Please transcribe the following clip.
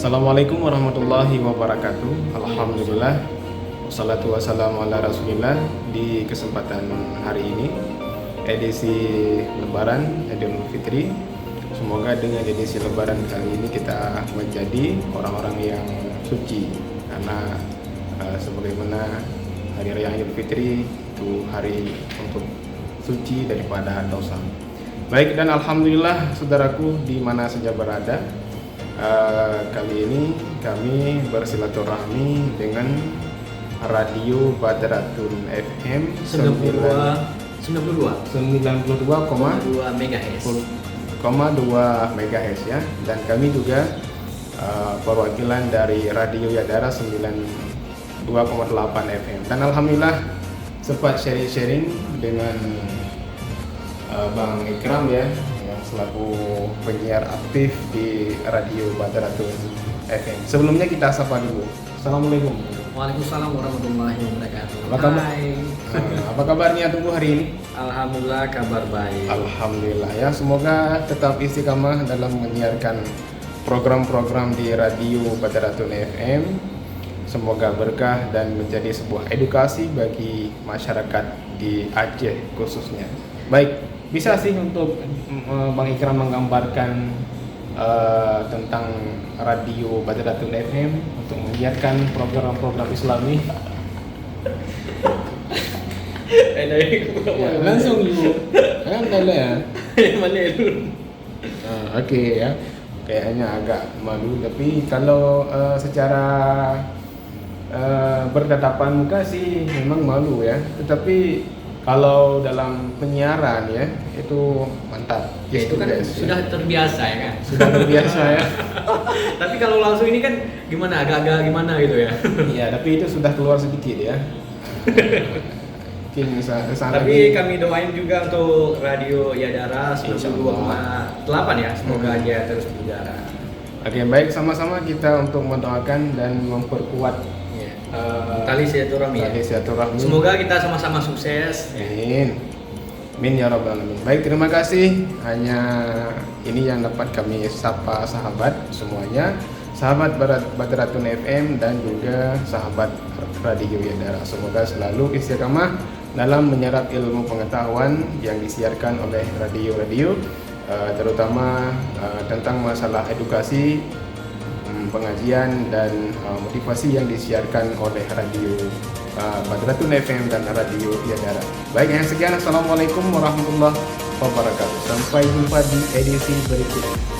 Assalamualaikum warahmatullahi wabarakatuh. Alhamdulillah, wassalatu wassalamu ala rasulillah. Di kesempatan hari ini, edisi Lebaran Idul Fitri, semoga dengan edisi Lebaran kali ini kita menjadi orang-orang yang suci. Karena sebagaimana Hari Raya Idul Fitri itu hari untuk suci daripada dosa. Baik, dan alhamdulillah saudaraku di mana saja berada, kali ini kami bersilaturahmi dengan Radio Badratun FM 92,2 MHz ya, dan kami juga perwakilan dari Radio Yadara 92,8 FM, dan alhamdulillah sempat sharing dengan Bang Ikram ya, yang selaku penyiar aktif di Radio Badratun FM. Sebelumnya kita sapa dulu. Assalamualaikum. Waalaikumsalam warahmatullahi wabarakatuh. Apa kabar? Hai. Apa kabarnya tubuh hari ini? Alhamdulillah kabar baik. Alhamdulillah ya, semoga tetap istiqamah dalam menyiarkan program-program di Radio Badratun FM. Semoga berkah dan menjadi sebuah edukasi bagi masyarakat di Aceh khususnya. Baik, bisa sih untuk Bang Ikram menggambarkan tentang Radio Badratun FM untuk menyiarkan program-program Islami? Ya, langsung dulu. Kan boleh ya. Mana dulu? Oke ya. Kayaknya agak malu, tapi kalau secara bertatapan muka sih memang malu ya. Tetapi kalau dalam penyiaran ya itu mantap. Ya, itu kan sudah terbiasa ya kan. Sudah terbiasa ya. Tapi kalau langsung ini kan gimana, agak-agak gimana gitu ya. Iya, tapi itu sudah keluar sedikit ya. Mungkin kesana Tapi kami doain juga untuk Radio Yadara 92,8 ya. Semoga aja terus berjalan. Oke, baik, sama-sama kita untuk mendoakan dan memperkuat Tali silaturahmi ya. tali silaturahmi. Semoga kita sama-sama sukses. Amin. Amin ya rabbal alamin. Baik, terima kasih. Hanya ini yang dapat kami sapa sahabat semuanya, sahabat Badratun FM dan juga sahabat Radio Yadara. Semoga selalu istiqamah dalam menyerap ilmu pengetahuan yang disiarkan oleh radio-radio, terutama tentang masalah edukasi, pengajian dan motivasi yang disiarkan oleh Radio Badratun FM dan Radio Yadara. Baik, yang sekian, assalamualaikum warahmatullahi wabarakatuh. Sampai jumpa di edisi berikutnya.